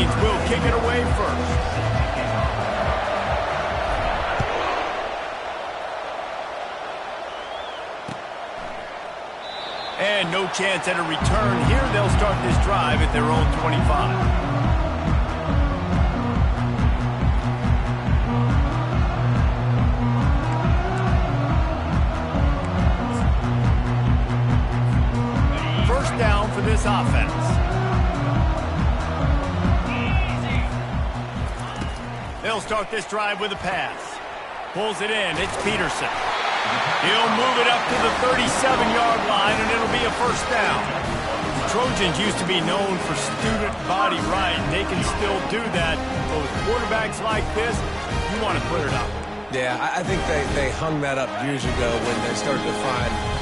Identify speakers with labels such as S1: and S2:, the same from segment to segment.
S1: defense will kick it away first. And no chance at a return here. They'll start this drive at their own 25. Down for this offense. They'll start this drive with a pass. Pulls it in. It's Peterson. He'll move it up to the 37-yard line, and it'll be a first down. The Trojans used to be known for student body right. They can still do that. But with quarterbacks like this, you want to clear it up.
S2: Yeah, I think they hung that up years ago when they started to find,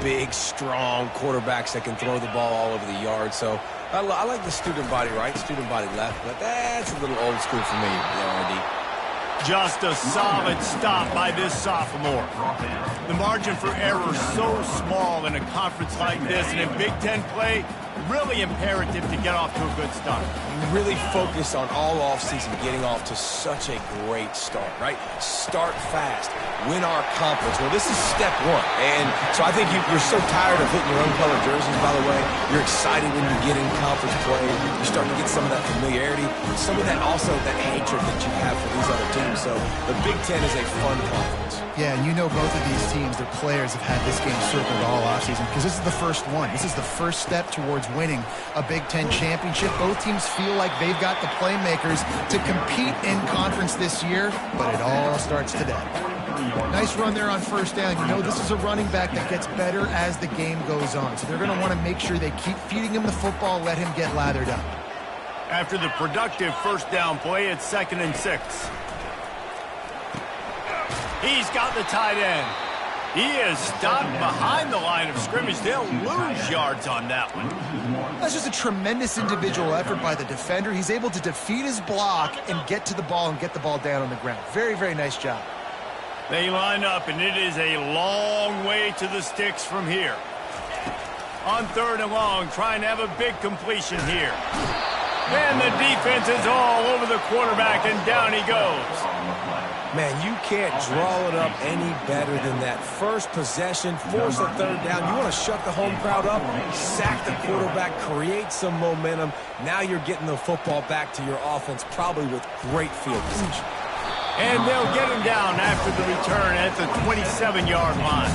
S2: big, strong quarterbacks that can throw the ball all over the yard. So I like the student body right, student body left, but that's a little old school for me, Andy.
S1: Just a solid stop by this sophomore. The margin for error so small in a conference like this, and in Big Ten play, really imperative to get off to a good start.
S2: We really focus on all offseason getting off to such a great start, right? Start fast, win our conference. Well, this is step one. And so I think you're so tired of hitting your own color jerseys, by the way. You're excited when you get in conference play. You're starting to get some of that familiarity, some of that also that hatred that you have for these other teams. So the Big Ten is a fun conference.
S3: Yeah, and both of these teams, their players have had this game circled all offseason because this is the first one. This is the first step towards winning a Big Ten championship. Both teams feel like they've got the playmakers to compete in conference this year, but it all starts today. Nice run there on first down. This is a running back that gets better as the game goes on, so they're going to want to make sure they keep feeding him the football, let him get lathered up.
S1: After the productive first down play, it's 2nd and 6. He's got the tight end. He is stopped behind the line of scrimmage. They'll lose yards on that one.
S3: That's just a tremendous individual effort by the defender. He's able to defeat his block and get to the ball and get the ball down on the ground. Very, very nice job.
S1: They line up, and it is a long way to the sticks from here. On 3rd and long, trying to have a big completion here. And the defense is all over the quarterback, and down he goes.
S2: Man, you can't draw it up any better than that. First possession, force a 3rd down. You want to shut the home crowd up, sack the quarterback, create some momentum. Now you're getting the football back to your offense, probably with great field position.
S1: And they'll get him down after the return at the 27-yard line.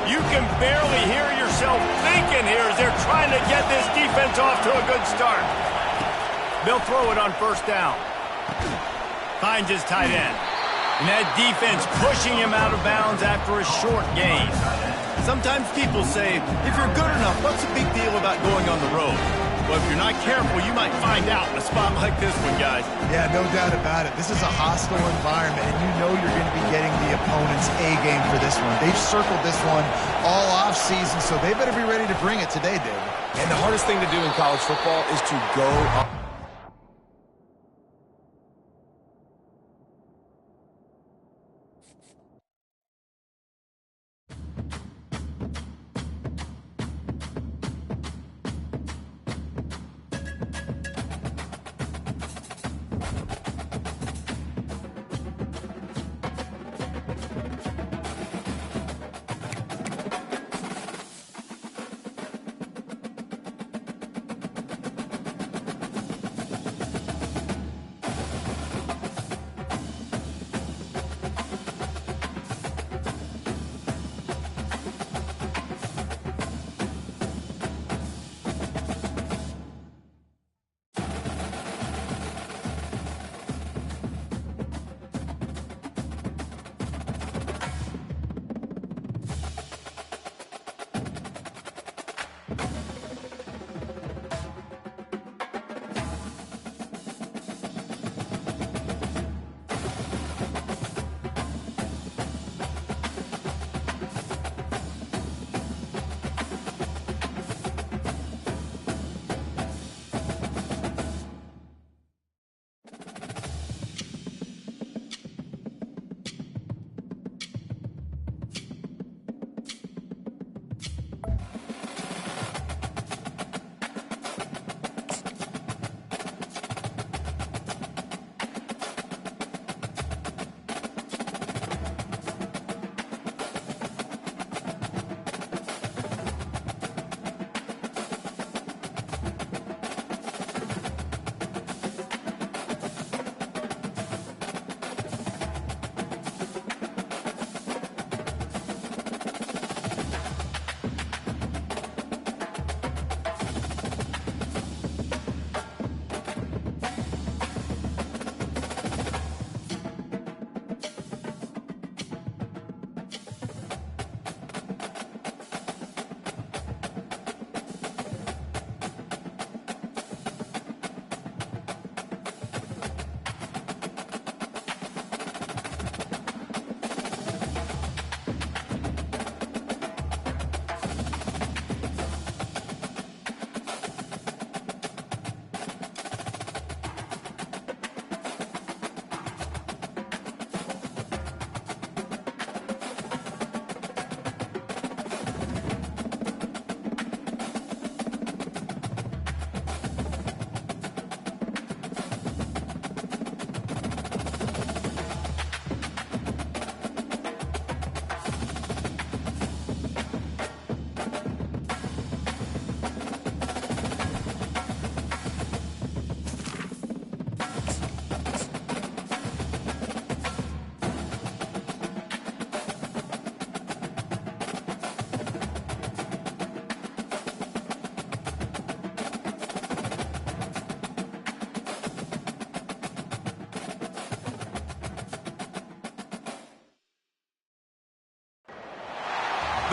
S1: You can barely hear yourself thinking here as they're trying to get this defense off to a good start. They'll throw it on first down. Finds his tight end. And that defense pushing him out of bounds after a short gain. Sometimes people say, if you're good enough, what's the big deal about going on the road? Well, if you're not careful, you might find out in a spot like this one, guys.
S3: Yeah, no doubt about it. This is a hostile environment, and you're going to be getting the opponent's A-game for this one. They've circled this one all off-season, so they better be ready to bring it today, David.
S2: And the hardest thing to do in college football is to go up.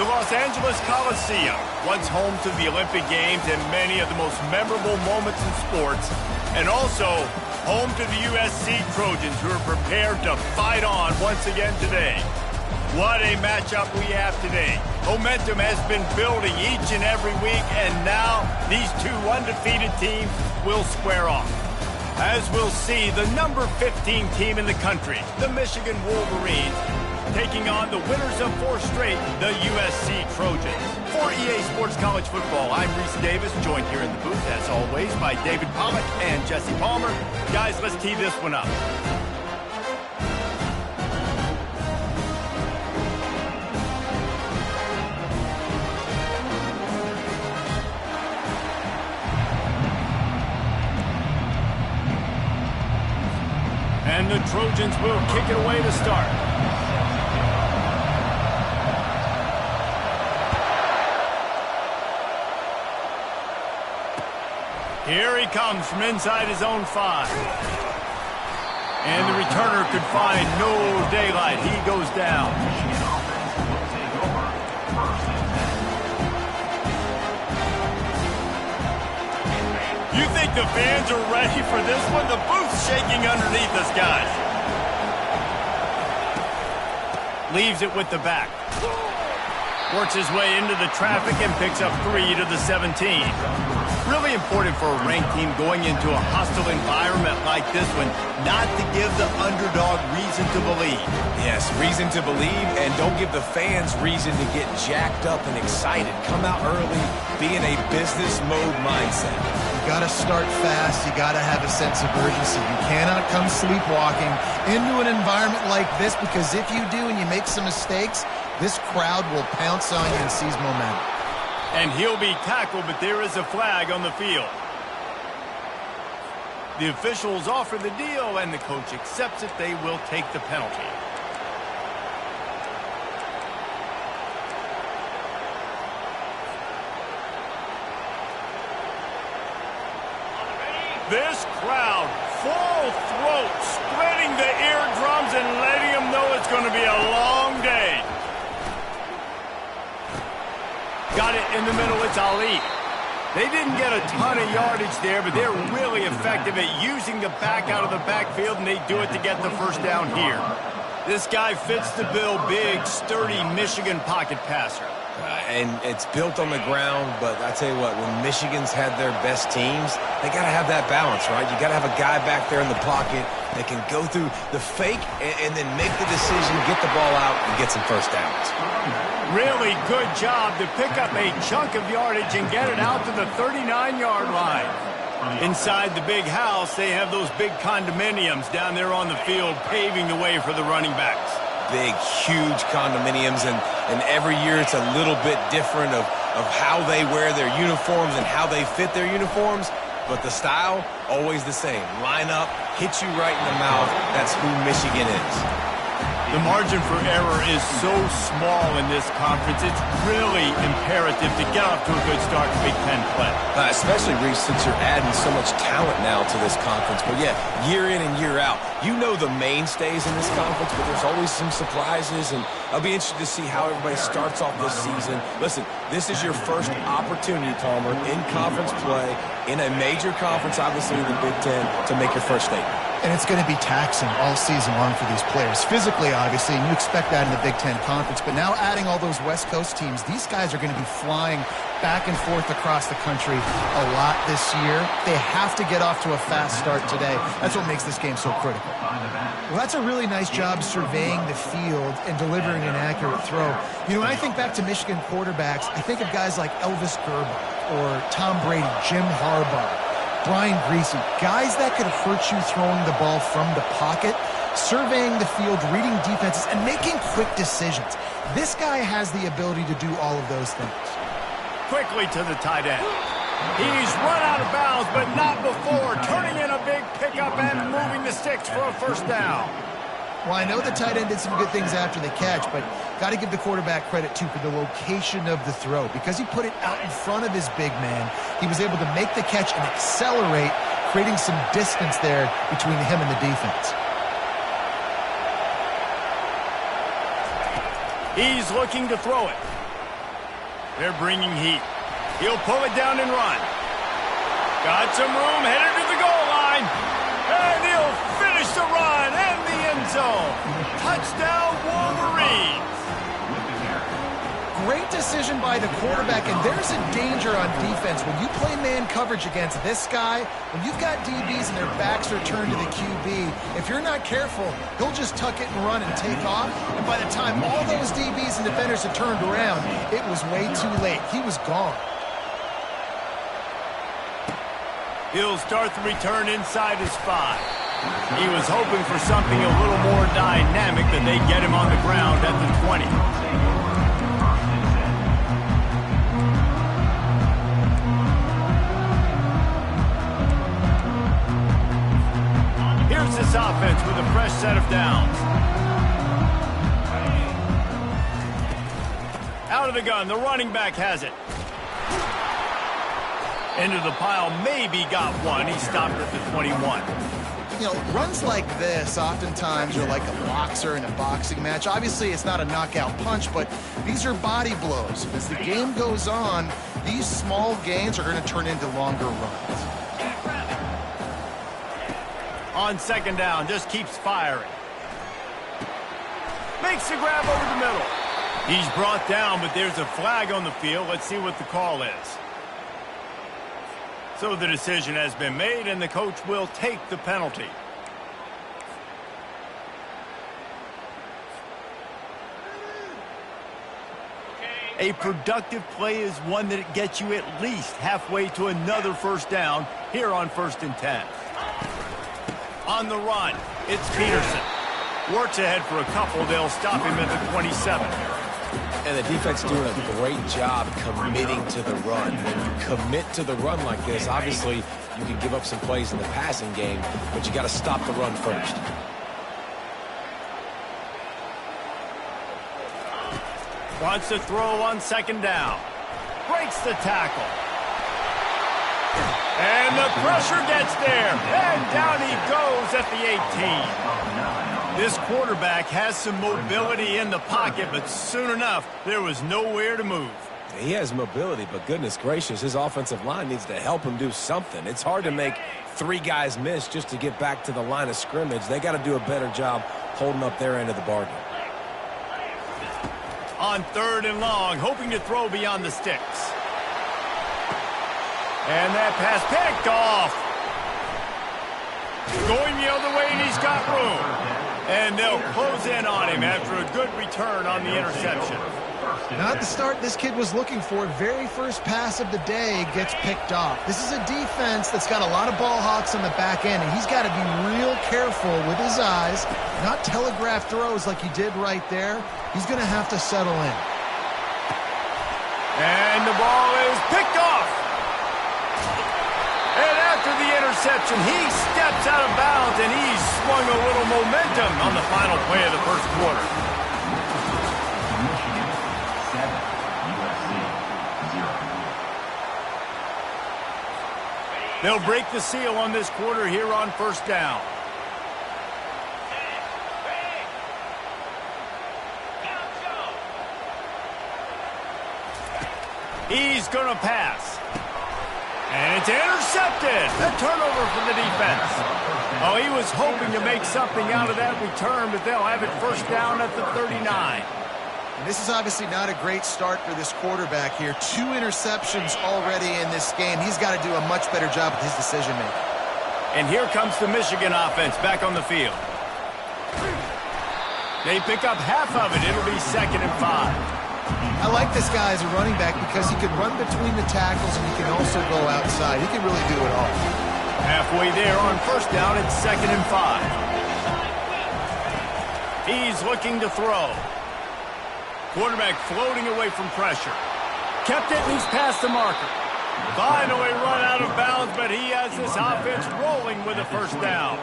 S1: The Los Angeles Coliseum, once home to the Olympic Games and many of the most memorable moments in sports, and also home to the USC Trojans, who are prepared to fight on once again today. What a matchup we have today. Momentum has been building each and every week, and now these two undefeated teams will square off. As we'll see, the number 15 team in the country, the Michigan Wolverines, taking on the winners of 4 straight, the USC Trojans. For EA Sports College Football, I'm Reese Davis, joined here in the booth, as always, by David Pollack and Jesse Palmer. Guys, let's tee this one up. And the Trojans will kick it away to start. Here he comes from inside his own 5. And the returner could find no daylight. He goes down. You think the fans are ready for this one? The booth's shaking underneath us, guys. Leaves it with the back. Works his way into the traffic and picks up 3 to the 17. Really important for a ranked team going into a hostile environment like this one, not to give the underdog reason to believe.
S2: Yes, reason to believe, and don't give the fans reason to get jacked up and excited. Come out early, be in a business mode mindset.
S3: You got to start fast. You got to have a sense of urgency. You cannot come sleepwalking into an environment like this, because if you do and you make some mistakes, this crowd will pounce on you and seize momentum.
S1: And he'll be tackled, but there is a flag on the field. The officials offer the deal, and the coach accepts it. They will take the penalty. This crowd, full throat, spreading the eardrums and letting them know it's going to be a long day. Got it in the middle, it's Ali. They didn't get a ton of yardage there, but they're really effective at using the back out of the backfield, and they do it to get the first down here. This guy fits the bill, big, sturdy Michigan pocket passer.
S2: And it's built on the ground, but I tell you what, when Michigan's had their best teams, they got to have that balance, right? You got to have a guy back there in the pocket that can go through the fake and then make the decision, get the ball out, and get some first downs.
S1: Really good job to pick up a chunk of yardage and get it out to the 39-yard line. Inside the big house, they have those big condominiums down there on the field, paving the way for the running backs.
S2: Big, huge condominiums, and every year it's a little bit different of how they wear their uniforms and how they fit their uniforms, but the style, always the same. Line up, hit you right in the mouth. That's who Michigan is.
S1: The margin for error is so small in this conference, it's really imperative to get off to a good start in Big Ten play.
S2: Especially, Reese, since you're adding so much talent now to this conference. But yeah, year in and year out, you know the mainstays in this conference, but there's always some surprises, and I'll be interested to see how everybody starts off this season. Listen, this is your first opportunity, Palmer, in conference play, in a major conference, obviously in the Big Ten, to make your first statement.
S3: And it's going to be taxing all season long for these players. Physically, obviously, and you expect that in the Big Ten Conference. But now adding all those West Coast teams, these guys are going to be flying back and forth across the country a lot this year. They have to get off to a fast start today. That's what makes this game so critical. Well, that's a really nice job surveying the field and delivering an accurate throw. You know, when I think back to Michigan quarterbacks, I think of guys like Elvis Gerber or Tom Brady, Jim Harbaugh, Brian Greasy, guys that could hurt you throwing the ball from the pocket, surveying the field, reading defenses, and making quick decisions. This guy has the ability to do all of those things.
S1: Quickly to the tight end. He's run out of bounds, but not before turning in a big pickup and moving the sticks for a first down.
S3: Well, I know the tight end did some good things after the catch, but got to give the quarterback credit, too, for the location of the throw. Because he put it out in front of his big man, he was able to make the catch and accelerate, creating some distance there between him and the defense.
S1: He's looking to throw it. They're bringing heat. He'll pull it down and run. Got some room, headed to the goal line. And he'll finish the run in the end zone. Touchdown, Wolverines.
S3: Great decision by the quarterback, and there's a danger on defense. When you play man coverage against this guy, when you've got DBs and their backs are turned to the QB, if you're not careful, he'll just tuck it and run and take off. And by the time all those DBs and defenders had turned around, it was way too late. He was gone.
S1: He'll start the return inside his 5. He was hoping for something a little more dynamic than they get him on the ground at the 20. Here's this offense with a fresh set of downs. Out of the gun, the running back has it. Into the pile, maybe got one. He stopped at the 21.
S3: You know, runs like this oftentimes are like a boxer in a boxing match. Obviously, it's not a knockout punch, but these are body blows. As the game goes on, these small gains are going to turn into longer runs.
S1: On second down, just keeps firing. Makes the grab over the middle. He's brought down, but there's a flag on the field. Let's see what the call is. So the decision has been made, and the coach will take the penalty. A productive play is one that gets you at least halfway to another first down here on 1st and 10. On the run, it's Peterson. Works ahead for a couple. They'll stop him at the 27.
S2: And the defense doing a great job committing to the run. When you commit to the run like this, obviously you can give up some plays in the passing game, but you got to stop the run first.
S1: Wants to throw on second down. Breaks the tackle. And the pressure gets there. And down he goes at the 18. This quarterback has some mobility in the pocket, but soon enough, there was nowhere to move.
S2: He has mobility, but goodness gracious, his offensive line needs to help him do something. It's hard to make 3 guys miss just to get back to the line of scrimmage. They got to do a better job holding up their end of the bargain.
S1: On 3rd and long, hoping to throw beyond the sticks. And that pass picked off. Going the other way, and he's got room. And they'll close in on him after a good return on the interception.
S3: Not the start this kid was looking for. Very first pass of the day gets picked off. This is a defense that's got a lot of ball hawks on the back end, and he's got to be real careful with his eyes, not telegraph throws like he did right there. He's going to have to settle in.
S1: And the ball is picked off. And after the interception, he steps out of bounds, and he's swung a little momentum on the final play of the first quarter. They'll break the seal on this quarter here on 1st down. He's going to pass. And it's intercepted. A turnover for the defense. Oh, he was hoping to make something out of that return, but they'll have it 1st down at the 39.
S3: And this is obviously not a great start for this quarterback here. 2 interceptions already in this game. He's got to do a much better job with his decision-making.
S1: And here comes the Michigan offense back on the field. They pick up half of it. It'll be 2nd and 5.
S3: I like this guy as a running back because he can run between the tackles and he can also go outside. He can really do it all.
S1: Halfway there on 1st down, it's 2nd and 5. He's looking to throw. Quarterback floating away from pressure. Kept it and he's past the marker. Finally run out of bounds, but he has this offense rolling with a 1st down.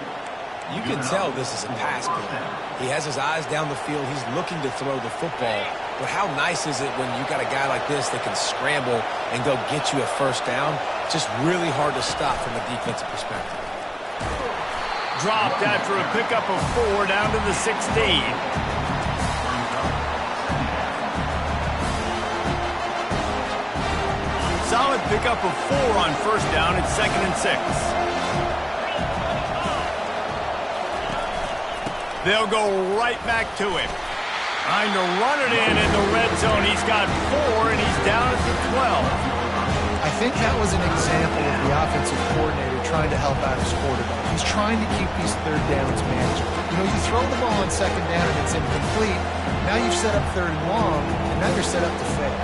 S2: You can tell this is a pass play. He has his eyes down the field. He's looking to throw the football. But how nice is it when you got a guy like this that can scramble and go get you a 1st down? Just really hard to stop from a defensive perspective.
S1: Dropped after a pickup of 4 down to the 16. Pickup of 4 on first down. It's 2nd and 6. They'll go right back to him. Trying to run it in the red zone. He's got 4, and he's down at the 12.
S3: I think that was an example of the offensive coordinator trying to help out his quarterback. He's trying to keep these third downs manageable. You know, you throw the ball on second down and it's incomplete. Now you've set up third and long, and now you're set up to fail.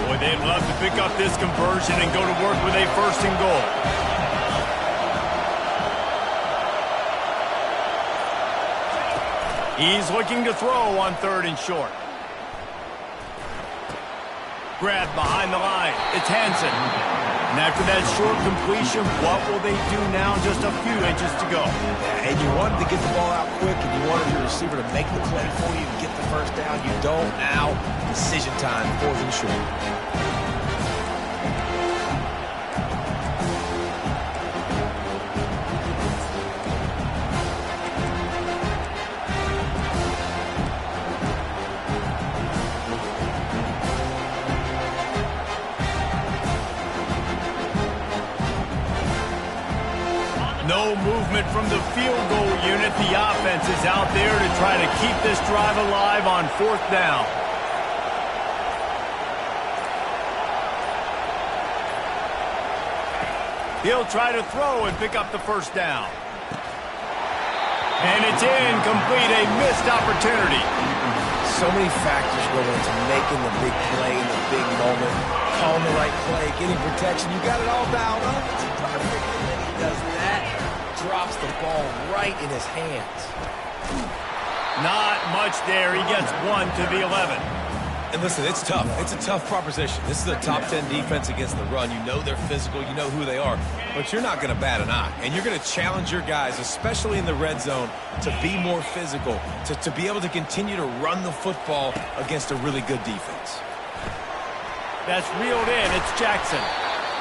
S1: Boy, they'd love to pick up this conversion and go to work with a 1st and goal. He's looking to throw on 3rd and short. Grabbed behind the line. It's Hansen. And after that short completion, what will they do now? Just a few inches to go.
S2: And you wanted to get the ball out quick, and you wanted your receiver to make the play for you and get the first down. You don't now. Decision time, 4th and short.
S1: No movement from the field goal unit. The offense is out there to try to keep this drive alive on 4th down. He'll try to throw and pick up the 1st down. And it's incomplete, a missed opportunity.
S2: So many factors go into making the big play in the big moment. Calling the right play, getting protection. You got it all dialed up. It's perfect. And then he does that. Drops the ball right in his hands.
S1: Not much there. He gets 1 to the 11.
S2: And listen, it's tough. It's a tough proposition. This is a top 10 defense against the run. You know they're physical. You know who they are. But you're not going to bat an eye. And you're going to challenge your guys, especially in the red zone, to be more physical, to be able to continue to run the football against a really good defense.
S1: That's reeled in. It's Jackson.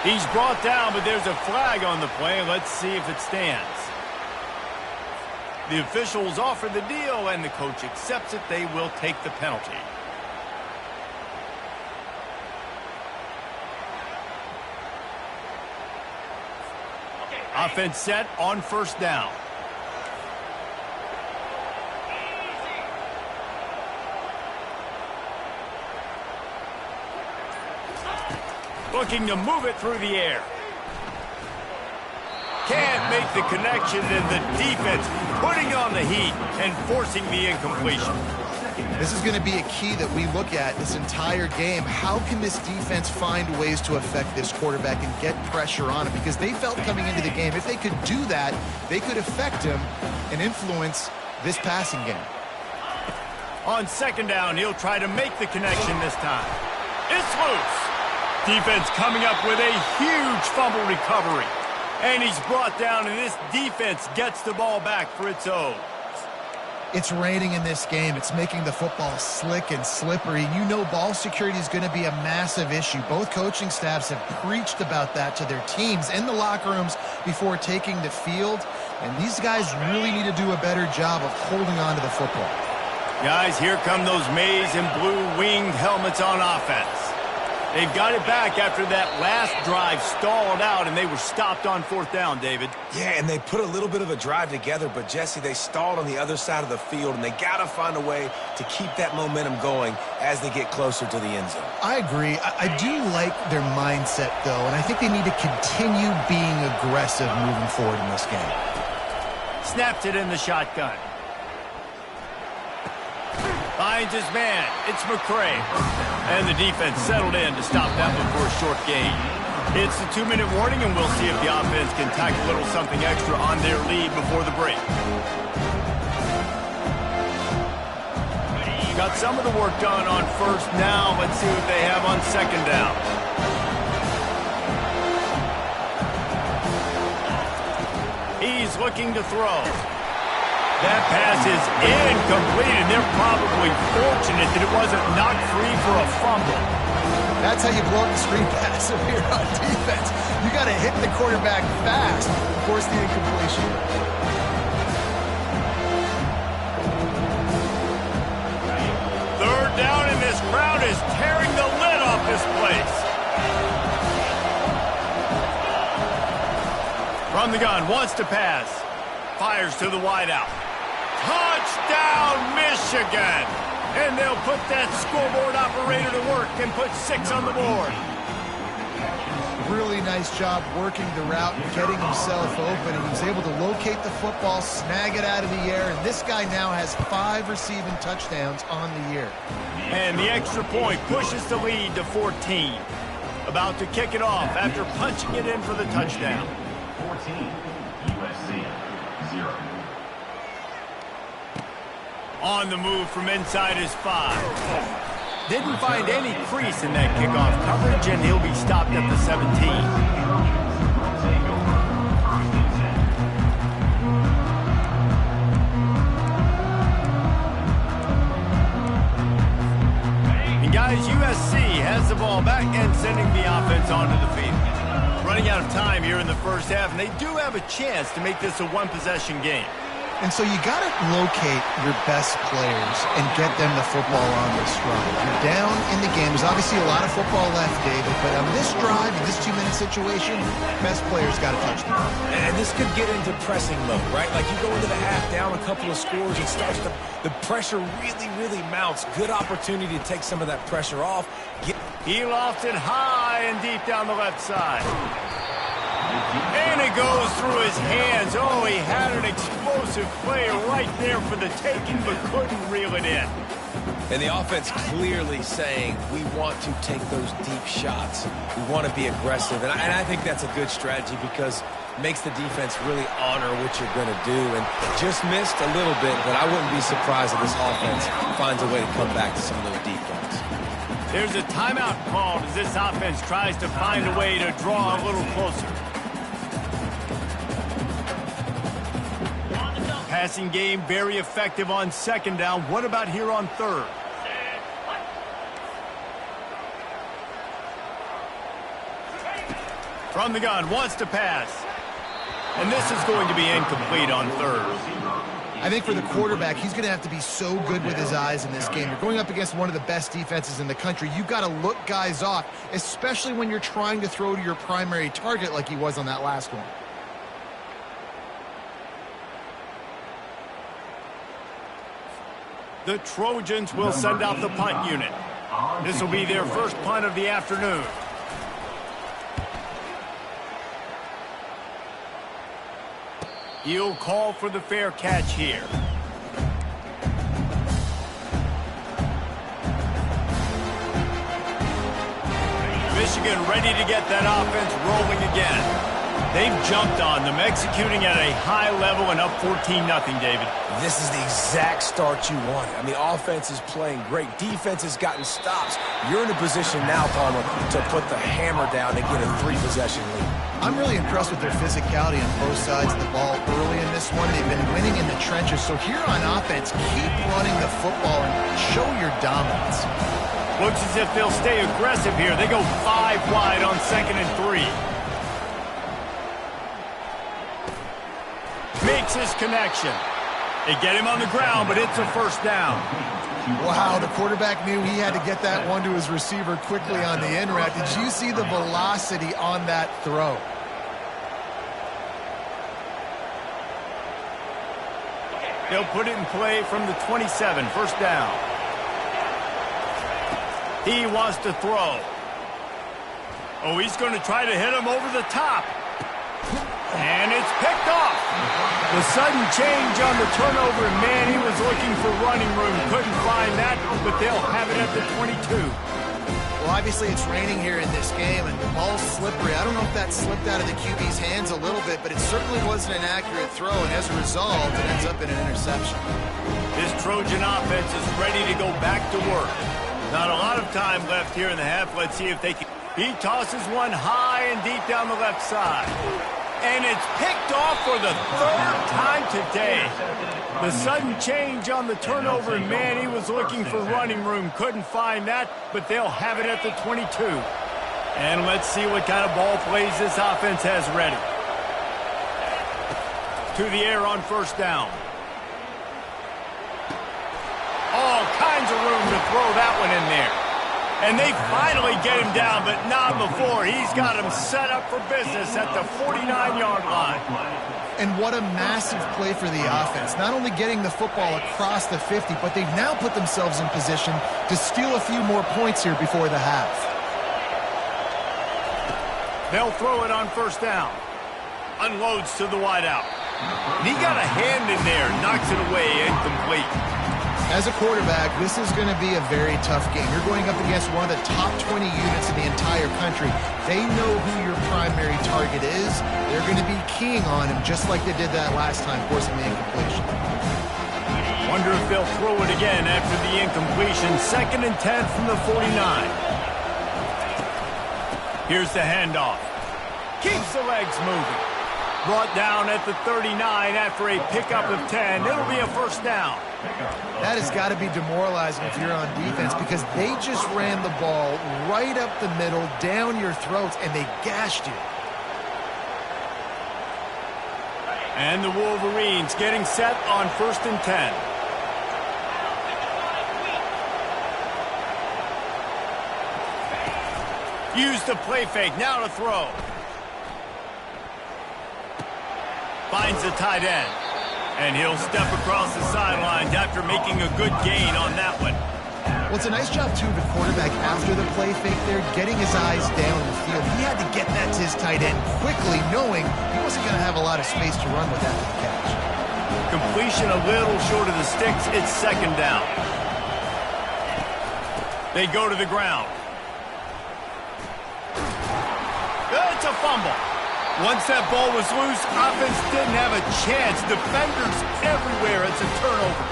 S1: He's brought down, but there's a flag on the play. Let's see if it stands. The officials offer the deal, and the coach accepts it. They will take the penalty. Offense set on 1st down. Looking to move it through the air. Can't make the connection, and the defense putting on the heat and forcing the incompletion.
S3: This is going to be a key that we look at this entire game. How can this defense find ways to affect this quarterback and get pressure on him? Because they felt coming into the game, if they could do that, they could affect him and influence this passing game.
S1: On 2nd down, he'll try to make the connection this time. It's loose. Defense coming up with a huge fumble recovery. And he's brought down, and this defense gets the ball back for its own.
S3: It's raining in this game. It's making the football slick and slippery. You know ball security is going to be a massive issue. Both coaching staffs have preached about that to their teams in the locker rooms before taking the field. And these guys really need to do a better job of holding on to the football.
S1: Guys, here come those maize and blue winged helmets on offense. They've got it back after that last drive stalled out, and they were stopped on 4th down, David.
S2: Yeah, and they put a little bit of a drive together, but, Jesse, they stalled on the other side of the field, and they got to find a way to keep that momentum going as they get closer to the end zone.
S3: I agree. I do like their mindset, though, and I think they need to continue being aggressive moving forward in this game.
S1: Snaps it in the shotgun. Finds his man. It's McCray. And the defense settled in to stop that one for a short gain. It's the 2-minute warning, and we'll see if the offense can tack a little something extra on their lead before the break. Got some of the work done on 1st down. Let's see what they have on 2nd down. He's looking to throw. That pass is incomplete, and they're probably fortunate that it wasn't knocked free for a fumble.
S3: That's how you blow up the screen pass if you're on defense. You got to hit the quarterback fast to force the incompletion.
S1: is tearing the lid off this place. From the gun, wants to pass. Fires to the wideout. Touchdown, Michigan! And they'll put that scoreboard operator to work and put 6 on the board.
S3: Really nice job working the route and getting himself open, and he was able to locate the football, snag it out of the air, and this guy now has 5 receiving touchdowns on the year.
S1: And the extra point pushes the lead to 14. About to kick it off after punching it in for the touchdown.
S4: 14, USC, 0.
S1: On the move from inside his 5. Didn't find any crease in that kickoff coverage, and he'll be stopped at the 17. And guys, USC has the ball back and sending the offense onto the field. Running out of time here in the first half, and they do have a chance to make this a one-possession game.
S3: And so you got to locate your best players and get them the football on this drive. You're down in the game. There's obviously a lot of football left, David, but on this drive, in this 2-minute situation, best players got to touch the ball.
S2: And this could get into pressing mode, right? Like you go into the half down a couple of scores and starts to, the pressure really mounts. Good opportunity to take some of that pressure off.
S1: He lofts it high and deep down the left side. And it goes through his hands. Oh, he had an explosive play right there for the taking, but couldn't reel it in.
S2: And the offense clearly saying, we want to take those deep shots. We want to be aggressive. And I think that's a good strategy because it makes the defense really honor what you're going to do. And just missed a little bit, but I wouldn't be surprised if this offense finds a way to come back to some of those deep ones.
S1: There's a timeout called as this offense tries to find a way to draw a little closer. Passing game very effective on second down. What about here on third? From the gun, wants to pass. And this is going to be incomplete on third.
S3: I think for the quarterback, he's going to have to be so good with his eyes in this game. You're going up against one of the best defenses in the country. You've got to look guys off, especially when you're trying to throw to your primary target like he was on that last one.
S1: The Trojans will send out the punt unit. This will be their first punt of the afternoon. He'll call for the fair catch here. Michigan ready to get that offense rolling again. They've jumped on them, executing at a high level and up 14-0, David.
S2: This is the exact start you wanted. I mean, offense is playing great. Defense has gotten stops. You're in a position now, Palmer, to put the hammer down and get a 3-possession lead.
S3: I'm really impressed with their physicality on both sides of the ball early in this one. They've been winning in the trenches. So here on offense, keep running the football and show your dominance.
S1: Looks as if they'll stay aggressive here. They go 5 wide on 2nd and 3. Makes his connection. They get him on the ground, but it's a first down.
S3: Wow, the quarterback knew he had to get that one to his receiver quickly on the in route. Did you see the velocity on that throw?
S1: They'll put it in play from the 27, first down. He wants to throw. Oh, he's going to try to hit him over the top. And it's picked off. The sudden change on the turnover, and man, he was looking for running room. Couldn't find that, but they'll have it at the 22.
S3: Well, obviously it's raining here in this game, and the ball's slippery. I don't know if that slipped out of the QB's hands a little bit, but it certainly wasn't an accurate throw, and as a result, it ends up in an interception.
S1: This Trojan offense is ready to go back to work. Not a lot of time left here in the half. Let's see if they can. He tosses one high and deep down the left side. And it's picked off for the 3rd time today. The sudden change on the turnover, and man, he was looking for running room. Couldn't find that, but they'll have it at the 22. And let's see what kind of ball plays this offense has ready. To the air on first down. All kinds of room to throw that one in there. And they finally get him down, but not before. He's got him set up for business at the 49-yard line.
S3: And what a massive play for the offense. Not only getting the football across the 50, but they've now put themselves in position to steal a few more points here before the half.
S1: They'll throw it on first down. Unloads to the wideout. And he got a hand in there, knocks it away, incomplete.
S3: As a quarterback, this is going to be a very tough game. You're going up against one of the top 20 units in the entire country. They know who your primary target is. They're going to be keying on him, just like they did that last time, forcing the incompletion.
S1: Wonder if they'll throw it again after the incompletion. 2nd and 10 from the 49. Here's the handoff. Keeps the legs moving. Brought down at the 39 after a pickup of 10. It'll be a first down.
S3: That has got to be demoralizing if you're on defense, because they just ran the ball right up the middle, down your throats, and they gashed you.
S1: And the Wolverines getting set on 1st and 10. Use the play fake, now to throw. Finds the tight end. And he'll step across the sidelines after making a good gain on that one.
S3: Well, it's a nice job, too, of the quarterback after the play fake there, getting his eyes down the field. He had to get that to his tight end quickly, knowing he wasn't going to have a lot of space to run with after the catch.
S1: Completion a little short of the sticks. It's 2nd down. They go to the ground. It's a fumble. Once that ball was loose, offense didn't have a chance. Defenders everywhere. It's a turnover.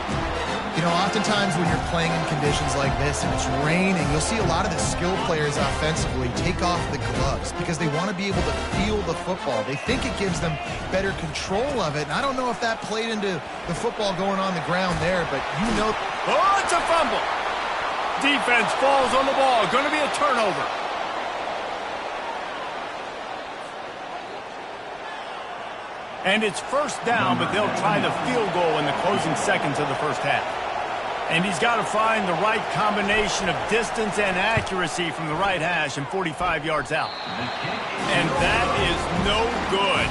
S3: You know, oftentimes when you're playing in conditions like this and it's raining, you'll see a lot of the skill players offensively take off the gloves because they want to be able to feel the football. They think it gives them better control of it. And I don't know if that played into the football going on the ground there, but you know.
S1: Oh, it's a fumble. Defense falls on the ball. Going to be a turnover. And it's first down, but they'll try the field goal in the closing seconds of the first half. And he's got to find the right combination of distance and accuracy from the right hash and 45 yards out. And that is no good.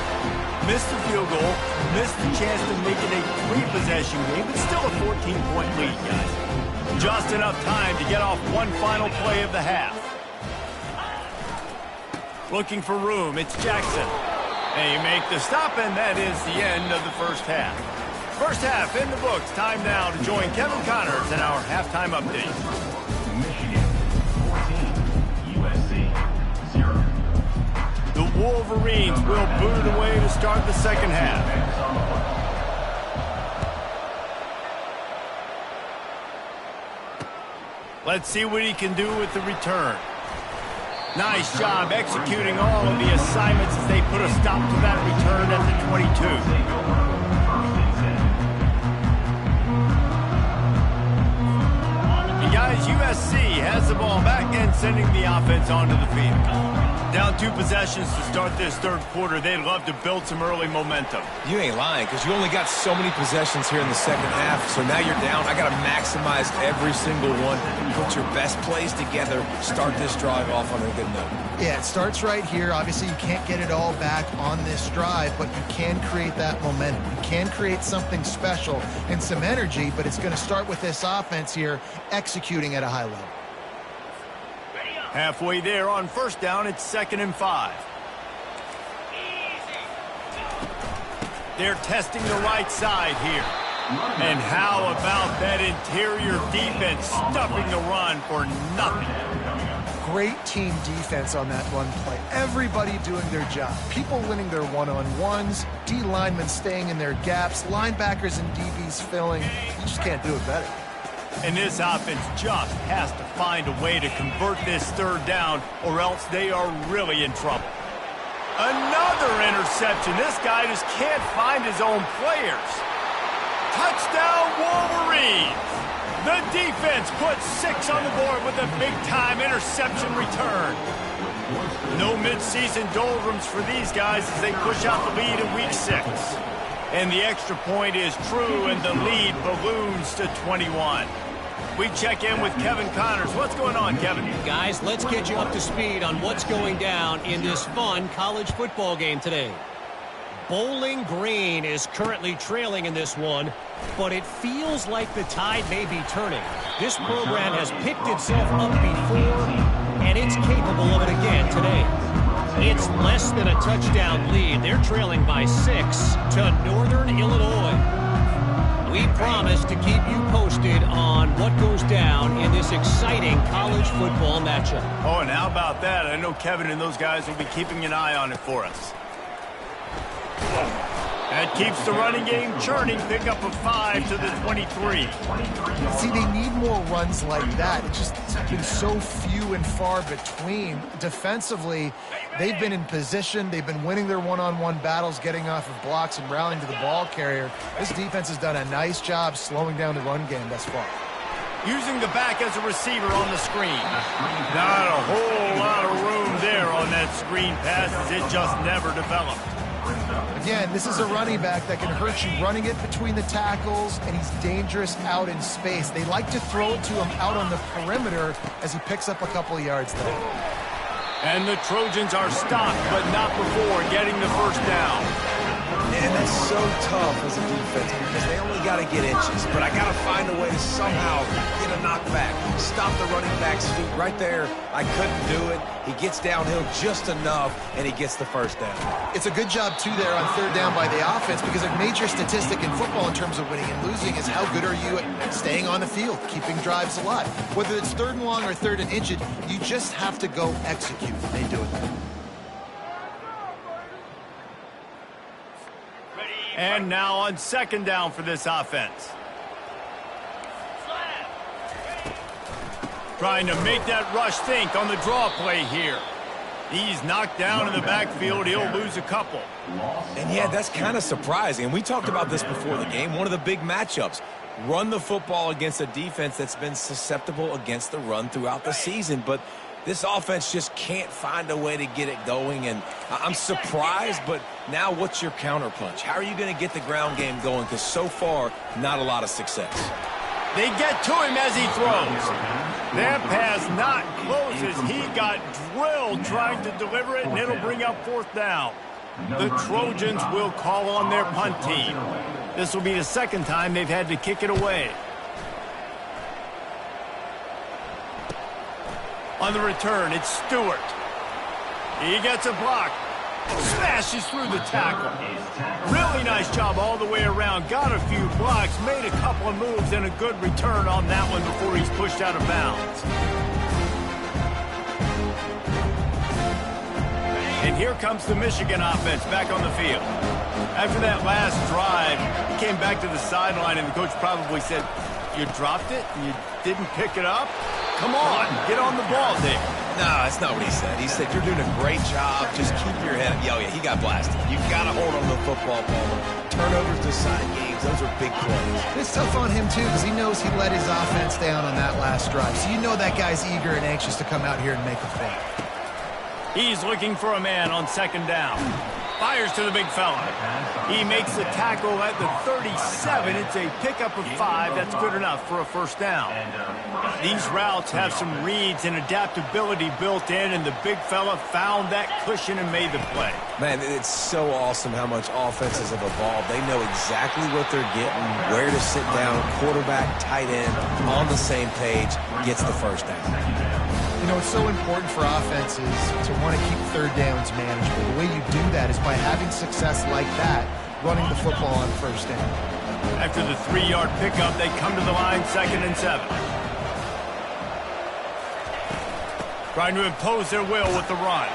S1: Missed the field goal, missed the chance to make it a 3-possession game, but still a 14-point lead, guys. Just enough time to get off one final play of the half. Looking for room, it's Jackson. They make the stop, and that is the end of the first half. First half in the books. Time now to join Kevin Connors in our halftime update.
S4: Michigan 14, USC 0.
S1: The Wolverines will boot it away to start the second half. Let's see what he can do with the return. Nice job executing all of the assignments as they put a stop to that return at the 22. And guys, USC has the ball back and sending the offense onto the field. Down 2 possessions to start this third quarter. They'd love to build some early momentum.
S2: You ain't lying, because you only got so many possessions here in the second half, so now you're down. I got to maximize every single one. Put your best plays together. Start this drive off on a good note.
S3: Yeah, it starts right here. Obviously, you can't get it all back on this drive, but you can create that momentum. You can create something special and some energy, but it's going to start with this offense here executing at a high level.
S1: Halfway there on first down, it's 2nd and 5. They're testing the right side here. And how about that interior defense stuffing the run for nothing?
S3: Great team defense on that run play. Everybody doing their job. People winning their one-on-ones, D linemen staying in their gaps, linebackers and DBs filling. You just can't do it better.
S1: And this offense just has to find a way to convert this third down, or else they are really in trouble. Another interception. This guy just can't find his own players. Touchdown, Wolverines! The defense puts 6 on the board with a big-time interception return. No mid-season doldrums for these guys as they push out the lead in Week 6. And the extra point is true, and the lead balloons to 21. We check in with Kevin Connors. What's going on, Kevin?
S5: Guys, let's get you up to speed on what's going down in this fun college football game today. Bowling Green is currently trailing in this one, but it feels like the tide may be turning. This program has picked itself up before, and it's capable of it again today. It's less than a touchdown lead. They're trailing by 6 to Northern Illinois. We promise to keep you posted on what goes down in this exciting college football matchup.
S1: Oh, and how about that? I know Kevin and those guys will be keeping an eye on it for us. That keeps the running game churning. Pick up a 5 to the 23.
S3: See, they need more runs like that. It's just been so few and far between. Defensively, they've been in position. They've been winning their one-on-one battles, getting off of blocks and rallying to the ball carrier. This defense has done a nice job slowing down the run game thus far.
S1: Using the back as a receiver on the screen. Not a whole lot of room there on that screen pass, as it just never developed.
S3: Again, this is a running back that can hurt you running it between the tackles, and he's dangerous out in space. They like to throw it to him out on the perimeter as he picks up a couple of yards there.
S1: And the Trojans are stopped, but not before getting the first down.
S2: And that's so tough as a defense because they only got to get inches. But I got to find a way to somehow get a knockback. Stop the running back's feet right there. I couldn't do it. He gets downhill just enough, and he gets the first down.
S3: It's a good job, too, there on third down by the offense because a major statistic in football in terms of winning and losing is how good are you at staying on the field, keeping drives alive. Whether it's third and long or third and inches, you just have to go execute. They do it.
S1: And now on second down for this offense. Trying to make that rush think on the draw play here. He's knocked down in the backfield. He'll lose a couple.
S2: And yeah, that's kind of surprising. And we talked about this before the game. One of the big matchups. Run the football against a defense that's been susceptible against the run throughout the season. But this offense just can't find a way to get it going. And I'm surprised, but now what's your counterpunch? How are you going to get the ground game going? Because so far, not a lot of success.
S1: They get to him as he throws. That pass not close as he got drilled trying to deliver it, and it'll bring up fourth down. The Trojans will call on their punt team. This will be the second time they've had to kick it away. On the return, it's Stewart. He gets a block. Smashes through the tackle. Really nice job all the way around. Got a few blocks, made a couple of moves, and a good return on that one before he's pushed out of bounds. And here comes the Michigan offense back on the field. After that last drive, he came back to the sideline, and the coach probably said, "You dropped it? You didn't pick it up? Come on, get on the ball, Dave."
S2: No, that's not what he said. He said, you're doing a great job. Just keep your head up. Oh, yeah, he got blasted. You got to hold on to the football ball. Turnovers decide games. Those are big plays.
S3: It's tough on him, too, because he knows he let his offense down on that last drive. So you know that guy's eager and anxious to come out here and make a play.
S1: He's looking for a man on second down. Fires to the big fella. He makes the tackle at the 37. It's a pickup of 5. That's good enough for a first down. These routes have some reads and adaptability built in, and the big fella found that cushion and made the play.
S2: Man, it's so awesome how much offenses have evolved. They know exactly what they're getting, where to sit down, quarterback, tight end, on the same page, gets the first down.
S3: You know, it's so important for offenses to want to keep third downs manageable. The way you do that is by having success like that, running the football on first down.
S1: After the 3-yard pickup, they come to the line, 2nd and 7. Trying to impose their will with the run.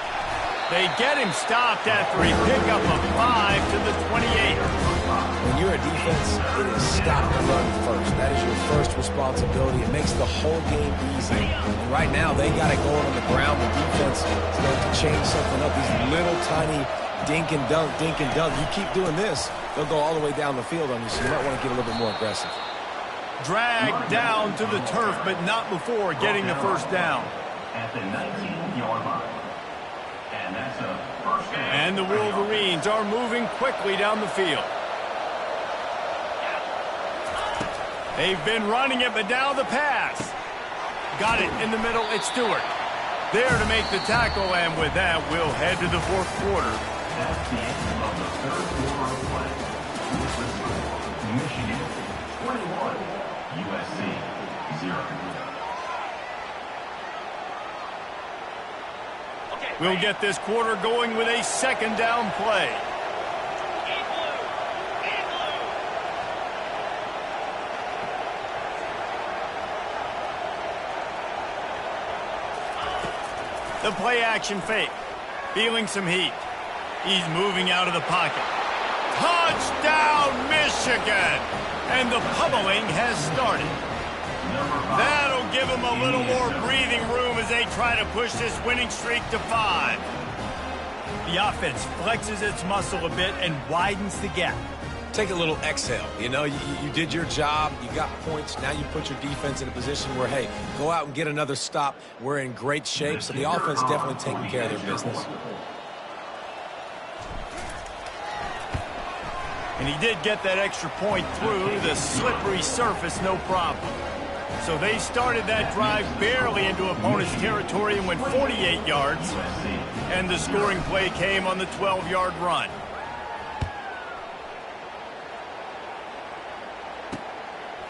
S1: They get him stopped after a pickup of 5 to the 28.
S2: When you're a defense, it is stop the run first. That is your first responsibility. It makes the whole game easy. And right now, they got it going on the ground. The defense is going to change something up. These little tiny dink and dunk, dink and dunk. You keep doing this, they'll go all the way down the field on you, so you might want to get a little bit more aggressive.
S1: Dragged down to the turf, but not before getting the first down.
S4: At the 19-yard line. And that's a first down.
S1: And the Wolverines are moving quickly down the field. They've been running it, but now the pass. Got it in the middle. It's Stewart. There to make the tackle, and with that, we'll head to the fourth quarter.
S4: That's the end of the third quarter of play. Michigan 21, USC 0.
S1: We'll get this quarter going with a second down play. The play action fake. Feeling some heat. He's moving out of the pocket. Touchdown, Michigan! And the pummeling has started. That'll give them a little more breathing room as they try to push this winning streak to 5. The offense flexes its muscle a bit and widens the gap.
S2: Take a little exhale. You know, you did your job. You got points. Now you put your defense in a position where, hey, go out and get another stop. We're in great shape, so the offense definitely taking care of their business.
S1: And he did get that extra point through the slippery surface, no problem. So they started that drive barely into opponent's territory and went 48 yards. And the scoring play came on the 12-yard run.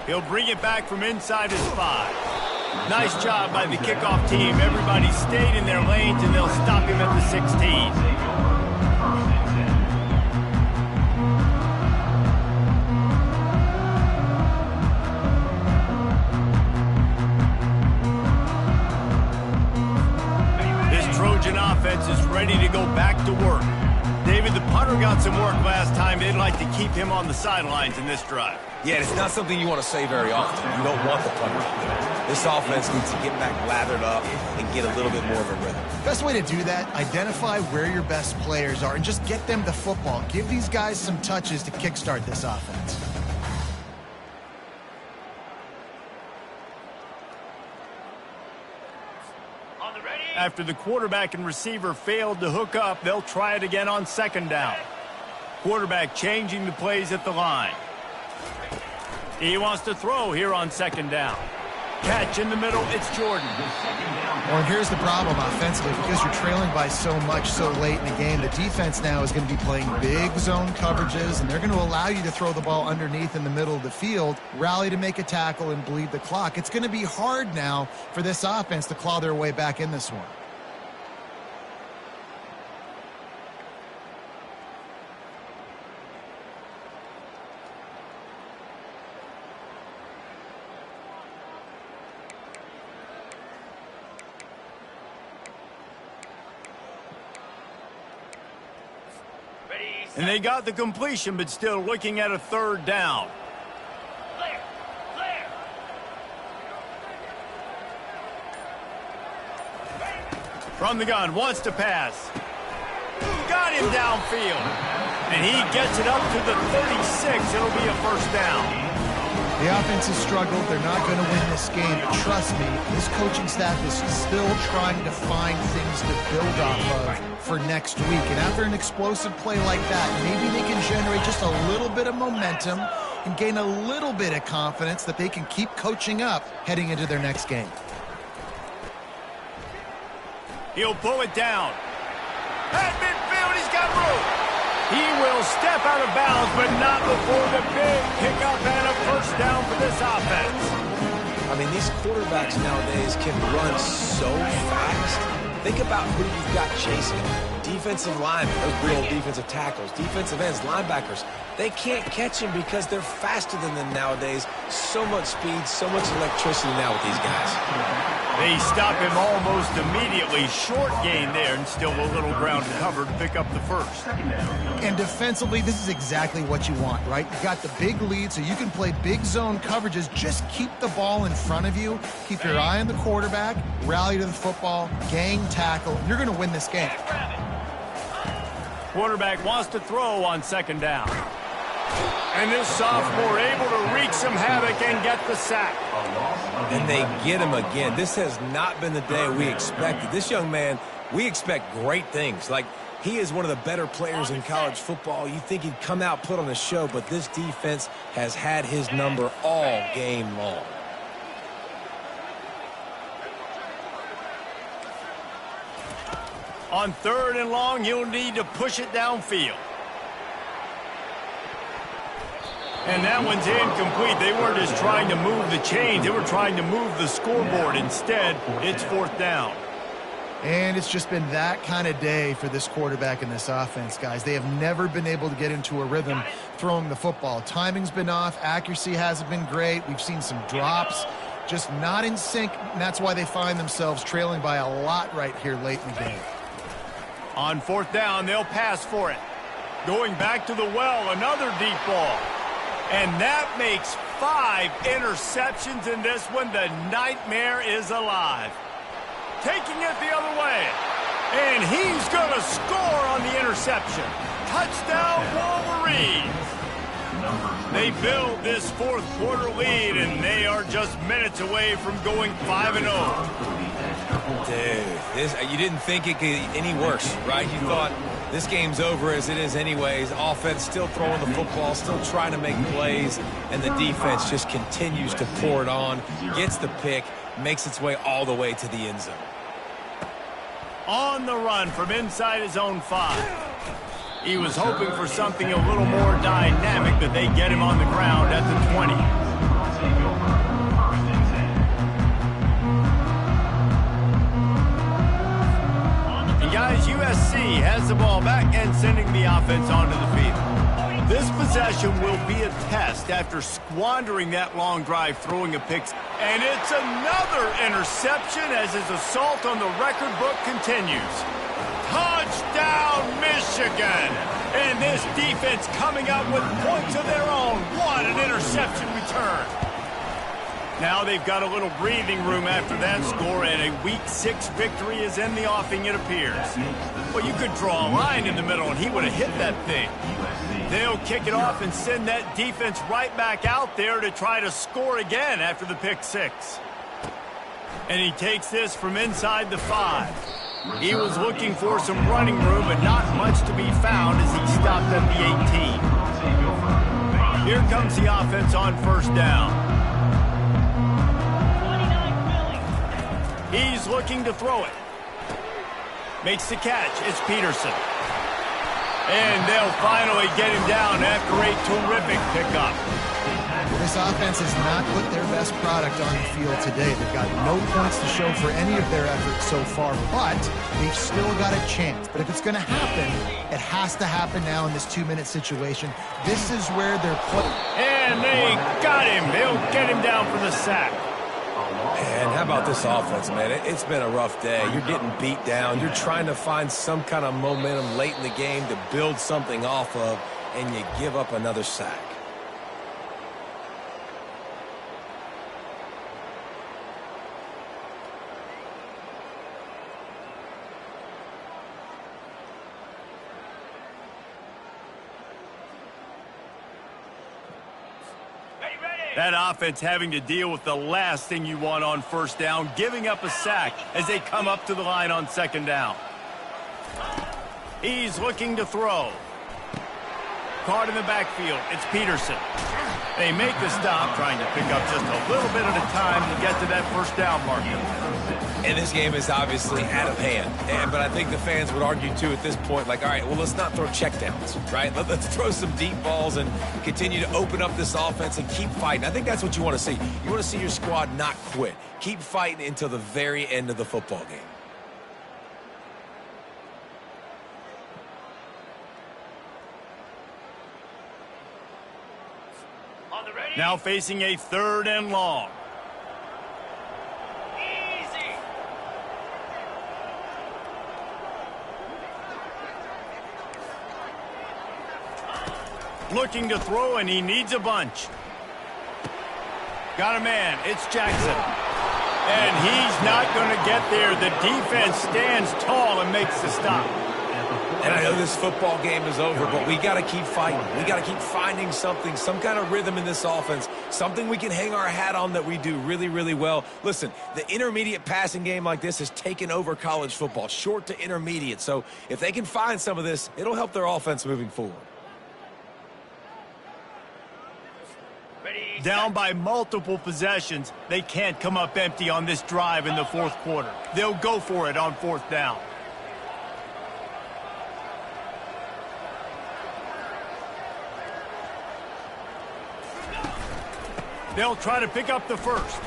S1: He'll bring it back from inside his 5. Nice job by the kickoff team. Everybody stayed in their lanes, and they'll stop him at the 16. Offense is ready to go back to work. David, the punter got some work last time. They'd like to keep him on the sidelines in this drive.
S2: Yeah, it's not something you want to say very often. You don't want the punter out there. This offense needs to get back lathered up and get a little bit more of a rhythm.
S3: Best way to do that, identify where your best players are and just get them the football. Give these guys some touches to kickstart this offense.
S1: After the quarterback and receiver failed to hook up, they'll try it again on second down. Quarterback changing the plays at the line. He wants to throw here on second down. Catch in the middle, it's Jordan.
S3: Well, and here's the problem offensively. Because you're trailing by so much so late in the game, the defense now is going to be playing big zone coverages, and they're going to allow you to throw the ball underneath in the middle of the field, rally to make a tackle, and bleed the clock. It's going to be hard now for this offense to claw their way back in this one.
S1: And they got the completion, but still looking at a third down. From the gun, wants to pass. Got him downfield. And he gets it up to the 36. It'll be a first down.
S3: The offense has struggled. They're not going to win this game. But trust me, this coaching staff is still trying to find things to build off of for next week. And after an explosive play like that, maybe they can generate just a little bit of momentum and gain a little bit of confidence that they can keep coaching up heading into their next game.
S1: He'll pull it down. At midfield, he's got room. He will step out of bounds, but not before the big pickup and a first down for this offense.
S2: I mean, these quarterbacks nowadays can run so fast. Think about who you've got chasing. Defensive linemen, those real defensive tackles, defensive ends, linebackers. They can't catch him because they're faster than them nowadays. So much speed, so much electricity now with these guys.
S1: They stop him almost immediately. Short gain there, and still a little ground covered to pick up the first.
S3: And defensively, this is exactly what you want, right? You got the big lead, so you can play big zone coverages. Just keep the ball in front of you. Keep your eye on the quarterback. Rally to the football. Gang tackle. You're going to win this game.
S1: Quarterback wants to throw on second down. And this sophomore able to wreak some havoc and get the sack.
S2: And they get him again. This has not been the day we expected. This young man, we expect great things. Like, he is one of the better players in college football. You think he'd come out, put on a show, but this defense has had his number all game long.
S1: On 3rd and long, he'll need to push it downfield. And that one's incomplete. They weren't just trying to move the chains. They were trying to move the scoreboard. Instead, it's 4th down.
S3: And it's just been that kind of day for this quarterback and this offense, guys. They have never been able to get into a rhythm throwing the football. Timing's been off. Accuracy hasn't been great. We've seen some drops. Just not in sync. And that's why they find themselves trailing by a lot right here late in the game.
S1: On 4th down, they'll pass for it. Going back to the well, another deep ball. And that makes 5 interceptions in this one. The nightmare is alive. Taking it the other way. And he's going to score on the interception. Touchdown, Wolverines. They build this 4th quarter lead, and they are just minutes away from going 5-0.
S2: Dude, you didn't think it could get any worse, right? You thought this game's over as it is anyways. Offense still throwing the football, still trying to make plays, and the defense just continues to pour it on, gets the pick, makes its way all the way to the end zone.
S1: On the run from inside his own 5. He was hoping for something a little more dynamic, but they get him on the ground at the 20. And guys, USC has the ball back and sending the offense onto the field. This possession will be a test after squandering that long drive, throwing a pick. And it's another interception as his assault on the record book continues. Touchdown, Michigan! And this defense coming up with points of their own. What an interception return. Now they've got a little breathing room after that score, and a Week 6 victory is in the offing, it appears. Well, you could draw a line in the middle, and he would have hit that thing. They'll kick it off and send that defense right back out there to try to score again after the pick 6. And he takes this from inside the 5. He was looking for some running room, but not much to be found as he stopped at the 18. Here comes the offense on 1st down. He's looking to throw it. Makes the catch. It's Peterson. And they'll finally get him down after a terrific pickup.
S3: This offense has not put their best product on the field today. They've got no points to show for any of their efforts so far, but they've still got a chance. But if it's going to happen, it has to happen now in this 2-minute situation. This is where they're playing.
S1: And they got him. They'll get him down for the sack.
S2: And how about this offense, man? It's been a rough day. You're getting beat down. You're trying to find some kind of momentum late in the game to build something off of, and you give up another sack.
S1: That offense having to deal with the last thing you want on 1st down, giving up a sack as they come up to the line on 2nd down. He's looking to throw. Caught in the backfield. It's Peterson. They make the stop, trying to pick up just a little bit at a time to get to that 1st down marker.
S2: And this game is obviously out of hand. But I think the fans would argue, too, at this point, like, all right, well, let's not throw checkdowns, right? Let's throw some deep balls and continue to open up this offense and keep fighting. I think that's what you want to see. You want to see your squad not quit. Keep fighting until the very end of the football game.
S1: Now facing a 3rd and long. Looking to throw, and he needs a bunch. Got a man. It's Jackson. And he's not going to get there. The defense stands tall and makes the stop.
S2: And I know this football game is over, but we got to keep fighting. We got to keep finding something, some kind of rhythm in this offense, something we can hang our hat on that we do really, really well. Listen, the intermediate passing game like this has taken over college football, short to intermediate. So if they can find some of this, it'll help their offense moving forward.
S1: Down by multiple possessions, they can't come up empty on this drive in the 4th quarter. They'll go for it on 4th down. They'll try to pick up the first.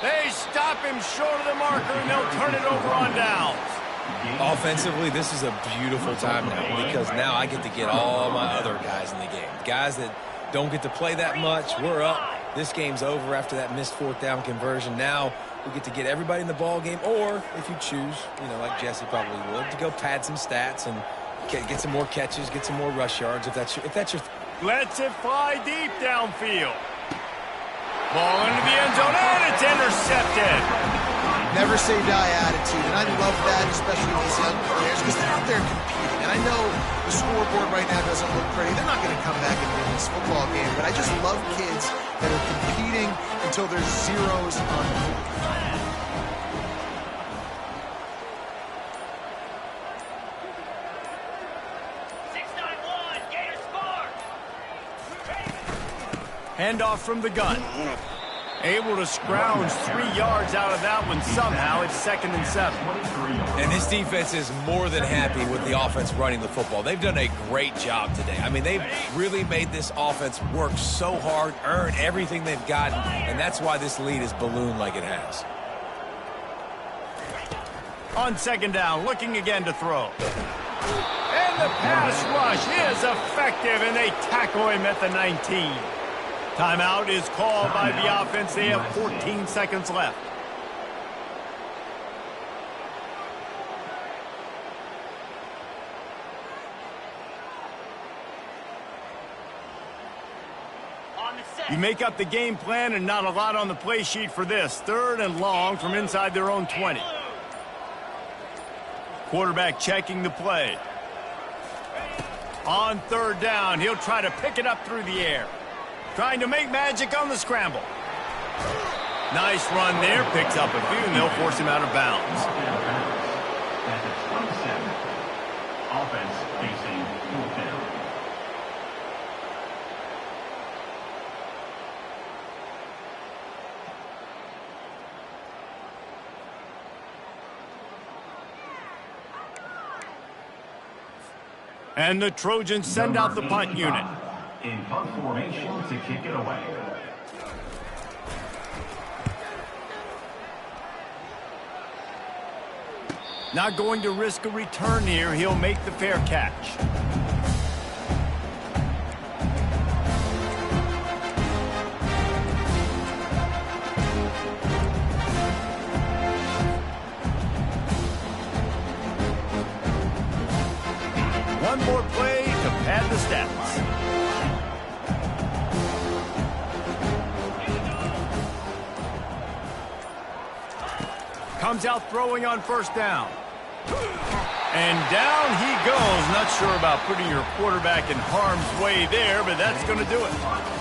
S1: They stop him short of the marker, and they'll turn it over on downs.
S2: Offensively, this is a beautiful time now because now I get to get all my other guys in the game. Guys that don't get to play that much, we're up. This game's over after that missed fourth down conversion. Now we get to get everybody in the ball game, or if you choose, like Jesse probably would, to go pad some stats and get some more catches, get some more rush yards if that's your
S1: Lets it fly deep downfield. Ball into the end zone, and it's intercepted.
S3: Never say die attitude, and I love that, especially with these young players, because they're out there competing. And I know the scoreboard right now doesn't look pretty. They're not going to come back and win this football game, but I just love kids that are competing until there's zeros on the board.
S1: Handoff from the gun. Able to scrounge 3 yards out of that one somehow. It's 2nd and 7.
S2: And this defense is more than happy with the offense running the football. They've done a great job today. I mean, they've really made this offense work so hard, earn everything they've gotten, and that's why this lead is ballooned like it has.
S1: On 2nd down, looking again to throw. And the pass rush is effective, and they tackle him at the 19. Timeout is called by the offense. They have 14 seconds left. You make up the game plan and not a lot on the play sheet for this. 3rd and long from inside their own 20. Quarterback checking the play. On 3rd down, he'll try to pick it up through the air. Trying to make magic on the scramble. Nice run there. Picks up a few, and they'll force him out of bounds.
S4: At the 27. Offense facing 4th down.
S1: And the Trojans send out the punt unit.
S4: In punt formation to kick it away.
S1: Not going to risk a return here. He'll make the fair catch. One more play to pad the stats. Comes out throwing on 1st down. And down he goes. Not sure about putting your quarterback in harm's way there, but that's going to do it.